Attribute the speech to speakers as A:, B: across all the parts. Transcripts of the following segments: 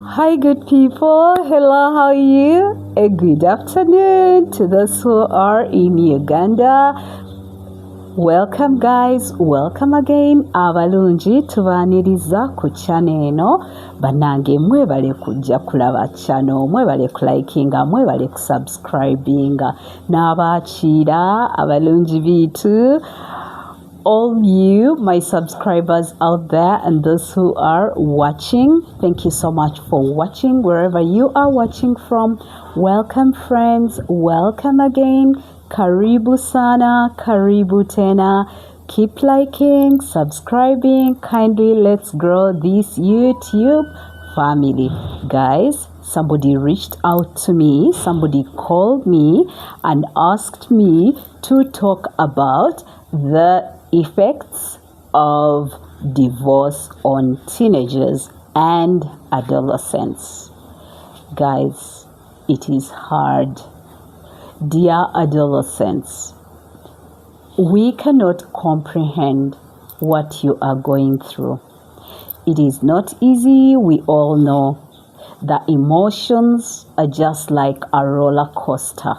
A: Hi, good people. Hello, how are you? A good afternoon to those who are in Uganda. Welcome, guys. Welcome again. Abalungi tubaniriza ku channel eno. Banange mwebale kujja kulaba channel, mwebale kulikinga, mwebale kusubscribinga. N'abakiira abalungi bitu. All you, my subscribers out there, and those who are watching, thank you so much for watching wherever you are watching from. Welcome, friends. Welcome again. Karibu sana, karibu tena. Keep liking, subscribing. Kindly let's grow this YouTube family. Guys, somebody reached out to me, somebody called me and asked me to talk about the effects of divorce on teenagers and adolescents. Guys, it is hard. Dear adolescents, we cannot comprehend what you are going through. It is not easy, we all know. The emotions are just like a roller coaster.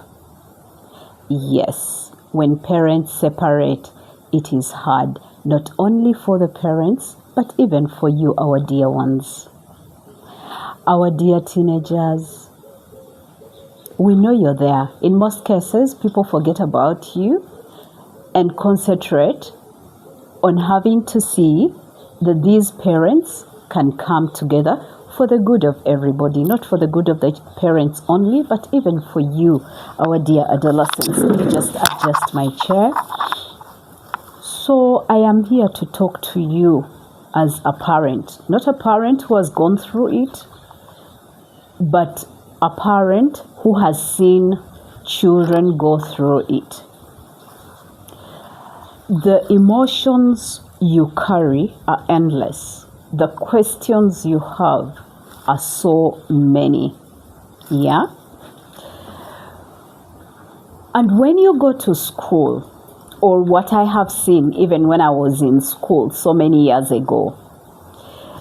A: Yes, when parents separate, it is hard, not only for the parents, but even for you, our dear ones. Our dear teenagers, we know you're there. In most cases, people forget about you and concentrate on having to see that these parents can come together for the good of everybody, not for the good of the parents only, but even for you, our dear adolescents. Let me just adjust my chair. So I am here to talk to you as a parent, not a parent who has gone through it, but a parent who has seen children go through it. The emotions you carry are endless. The questions you have are so many. Yeah? And when you go to school, or what I have seen even when I was in school so many years ago,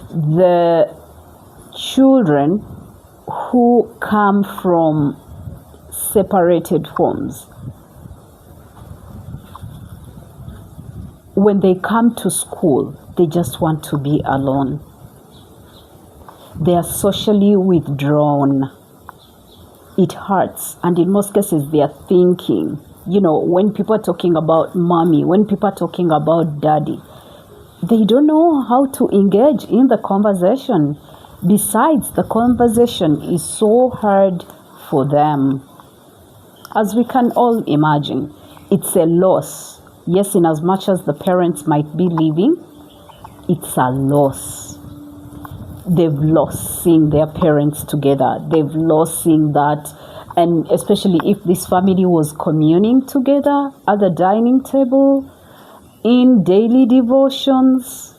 A: the children who come from separated homes, when they come to school, they just want to be alone. They are socially withdrawn. It hurts, and in most cases they are thinking, when people are talking about mommy, when people are talking about daddy, they don't know how to engage in the conversation. Besides, the conversation is so hard for them. As we can all imagine, it's a loss. Yes, in as much as the parents might be living, it's a loss. They've lost seeing their parents together. They've lost seeing that. And especially if this family was communing together at the dining table, in daily devotions,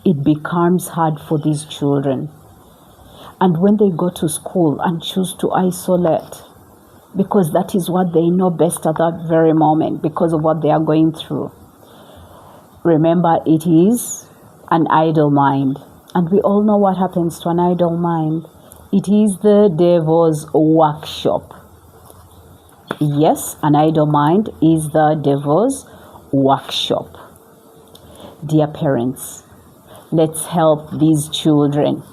A: it becomes hard for these children. And when they go to school and choose to isolate, because that is what they know best at that very moment, because of what they are going through. Remember, it is an idle mind. And we all know what happens to an idle mind. It is the devil's workshop. Yes, an idle mind is the devil's workshop. Dear parents, let's help these children.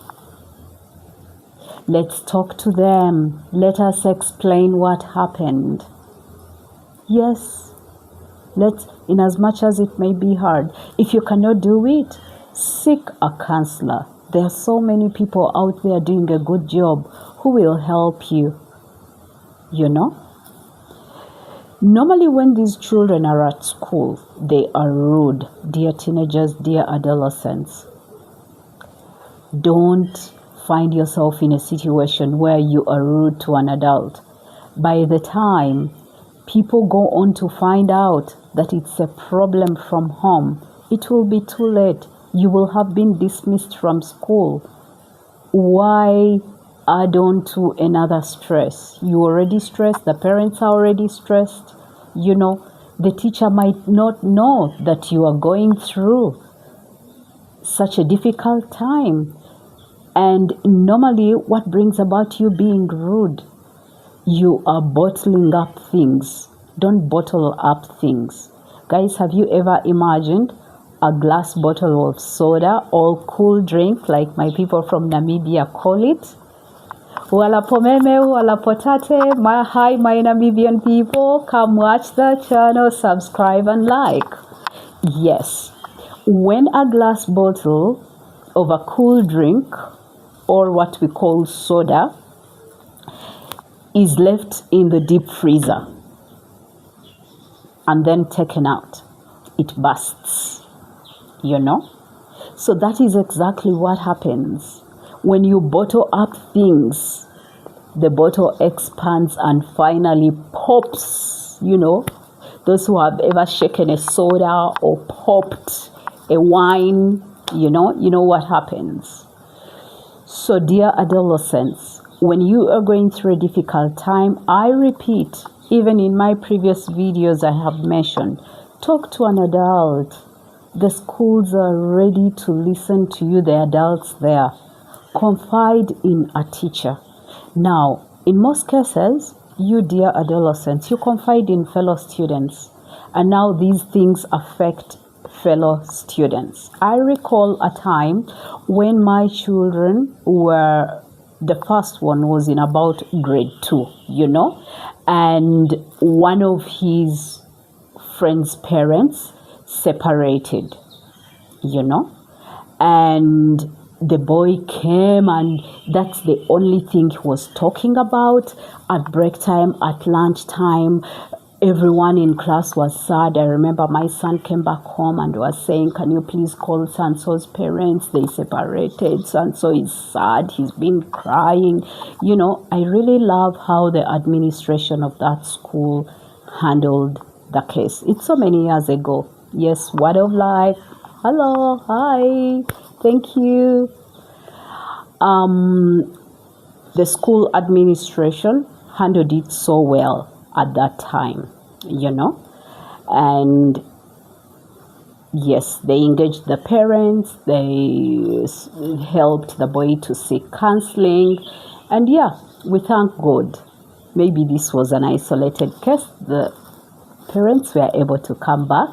A: Let's talk to them. Let us explain what happened. Yes, in as much as it may be hard, if you cannot do it, seek a counselor. There are so many people out there doing a good job who will help you. Normally when these children are at school, they are rude. Dear teenagers, dear adolescents, don't find yourself in a situation where you are rude to an adult. By the time people go on to find out that it's a problem from home, it will be too late. You will have been dismissed from school. Why add on to another stress? You already stressed, the parents are already stressed. The teacher might not know that you are going through such a difficult time. And normally, what brings about you being rude? You are bottling up things. Don't bottle up things. Guys, have you ever imagined a glass bottle of soda or cool drink, like my people from Namibia call it? Walapomeme, walapotate, hi my Namibian people, come watch the channel, subscribe and like. Yes, when a glass bottle of a cool drink or what we call soda is left in the deep freezer and then taken out, it bursts, you know? So that is exactly what happens. When you bottle up things, the bottle expands and finally pops, you know? Those who have ever shaken a soda or popped a wine, you know what happens. So dear adolescents, when you are going through a difficult time, I repeat, even in my previous videos I have mentioned, talk to an adult. The schools are ready to listen to you, the adults there. Confide in a teacher. Now, in most cases, you dear adolescents, you confide in fellow students, and now these things affect fellow students. I recall a time when my children were, the first one was in about grade 2, you know, and one of his friend's parents separated, you know, and the boy came and that's the only thing he was talking about at break time, at lunch time. Everyone in class was sad. I remember my son came back home and was saying, can you please call Sanso's parents? They separated. Sanso is sad. He's been crying. You know, I really love how the administration of that school handled the case. It's so many years ago. Yes, word of life. Hello, hi, thank you. The school administration handled it so well at that time, you know, and yes, they engaged the parents, they helped the boy to seek counseling, and yeah, we thank God. Maybe this was an isolated case. The parents were able to come back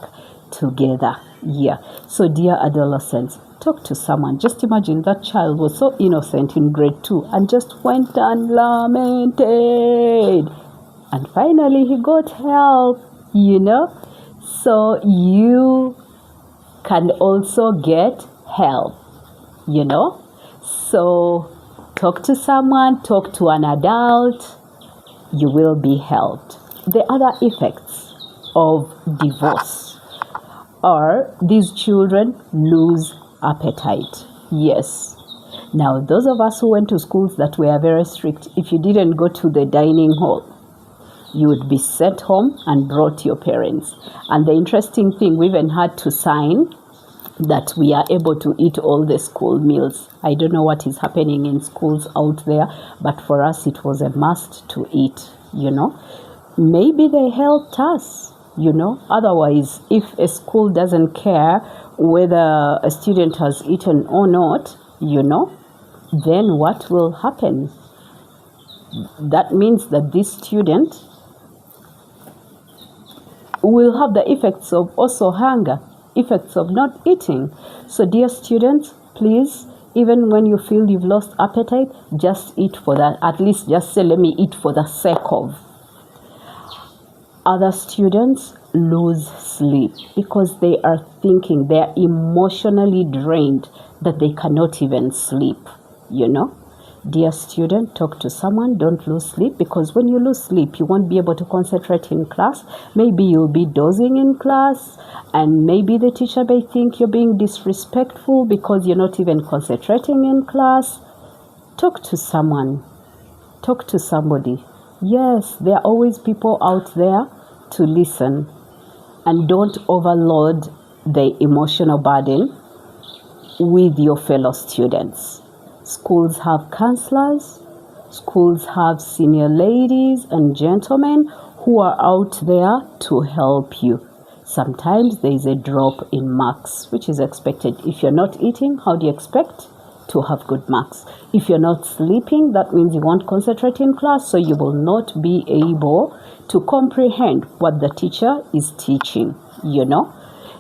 A: together. Yeah, so dear adolescents, talk to someone. Just imagine that child was so innocent in grade 2 and just went and lamented, and finally he got help, you know. So you can also get help, you know. So talk to someone, talk to an adult, you will be helped. The other effects of divorce are these children lose appetite. Yes. Now, those of us who went to schools that were very strict, if you didn't go to the dining hall, you would be sent home and brought to your parents. And the interesting thing, we even had to sign that we are able to eat all the school meals. I don't know what is happening in schools out there, but for us it was a must to eat, you know. Maybe they helped us, you know. Otherwise, if a school doesn't care whether a student has eaten or not, you know, then what will happen? That means that this student will have the effects of also hunger, effects of not eating. So dear students, please, even when you feel you've lost appetite, just eat for that. At least just say, let me eat for the sake of. Other students lose sleep because they are thinking, they are emotionally drained that they cannot even sleep, you know. Dear student, talk to someone. Don't lose sleep, because when you lose sleep, you won't be able to concentrate in class. Maybe you'll be dozing in class, and maybe the teacher may think you're being disrespectful because you're not even concentrating in class. Talk to someone. Talk to somebody. Yes, there are always people out there to listen. And don't overload the emotional burden with your fellow students. Schools have counselors, schools have senior ladies and gentlemen who are out there to help you. Sometimes there is a drop in marks, which is expected. If you're not eating, how do you expect to have good marks. If you're not sleeping, that means you won't concentrate in class, so you will not be able to comprehend what the teacher is teaching, you know.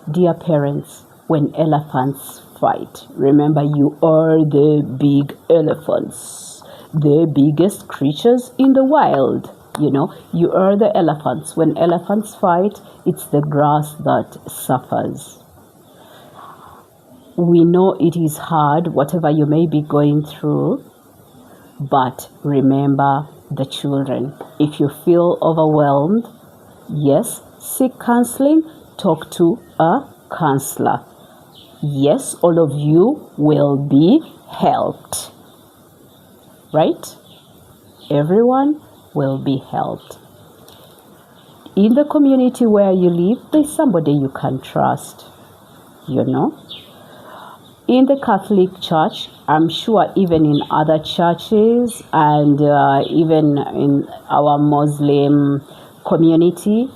A: Dear parents, when elephants fight, remember you are the big elephants, the biggest creatures in the wild. You know, you are the elephants. When elephants fight, it's the grass that suffers. We know it is hard, whatever you may be going through, but remember the children. If you feel overwhelmed, yes, seek counseling, talk to a counselor. Yes, all of you will be helped, right? Everyone will be helped. In the community where you live, there's somebody you can trust, you know. In the Catholic Church, I'm sure even in other churches and even in our Muslim community,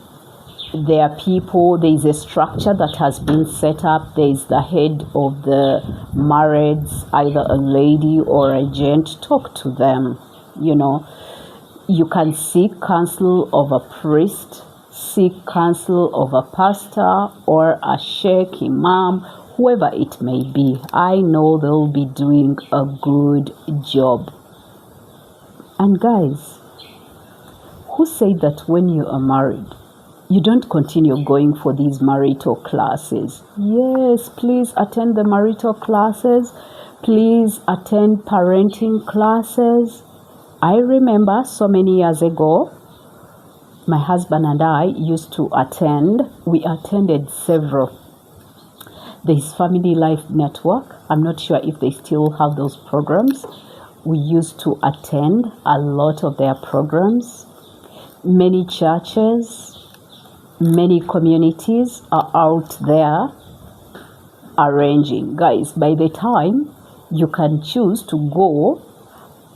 A: there are people, there is a structure that has been set up. There is the head of the marriage, either a lady or a gent. Talk to them, you know. You can seek counsel of a priest, seek counsel of a pastor or a sheikh, imam, whoever it may be. I know they'll be doing a good job. And guys, who said that when you are married, you don't continue going for these marital classes? Yes, please attend the marital classes. Please attend parenting classes. I remember so many years ago, my husband and I used to attend. We attended several. There's Family Life Network. I'm not sure if they still have those programs. We used to attend a lot of their programs. Many churches, many communities are out there arranging. Guys, by the time you can choose to go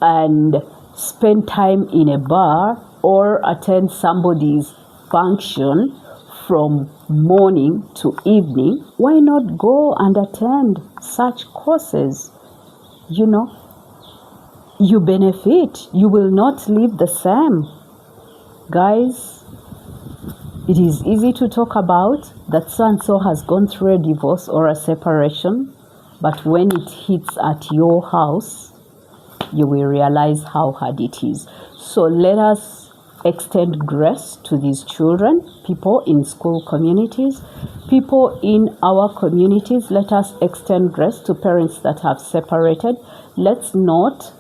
A: and spend time in a bar or attend somebody's function from morning to evening, why not go and attend such courses? You know, you benefit. You will not live the same. Guys, it is easy to talk about that so-and-so has gone through a divorce or a separation, but when it hits at your house, you will realize how hard it is. So let us extend grace to these children, people in school communities, people in our communities. Let us extend grace to parents that have separated. Let's not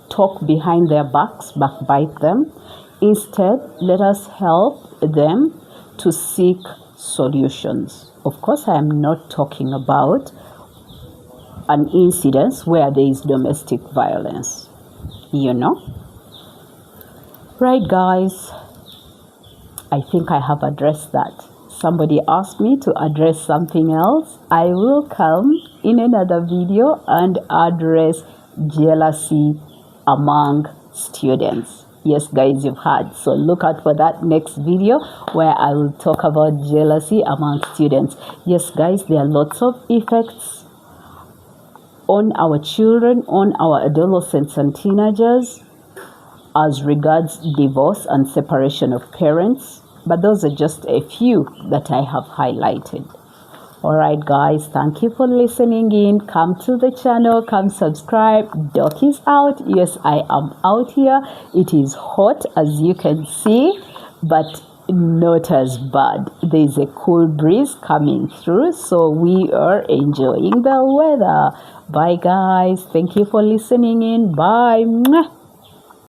A: talk behind their backs, backbite them. Instead, let us help them to seek solutions. Of course, I am not talking about an incident where there is domestic violence, you know. Right, guys, I think I have addressed that. Somebody asked me to address something else. I will come in another video and address jealousy among students. Yes, guys, you've heard. So look out for that next video where I will talk about jealousy among students. Yes, guys, there are lots of effects on our children, on our adolescents and teenagers as regards divorce and separation of parents. But those are just a few that I have highlighted. All right, guys, thank you for listening in. Come to the channel, come subscribe. Doc is out. Yes, I am out here. It is hot, as you can see, but not as bad. There's a cool breeze coming through, so we are enjoying the weather. Bye, guys. Thank you for listening in. Bye.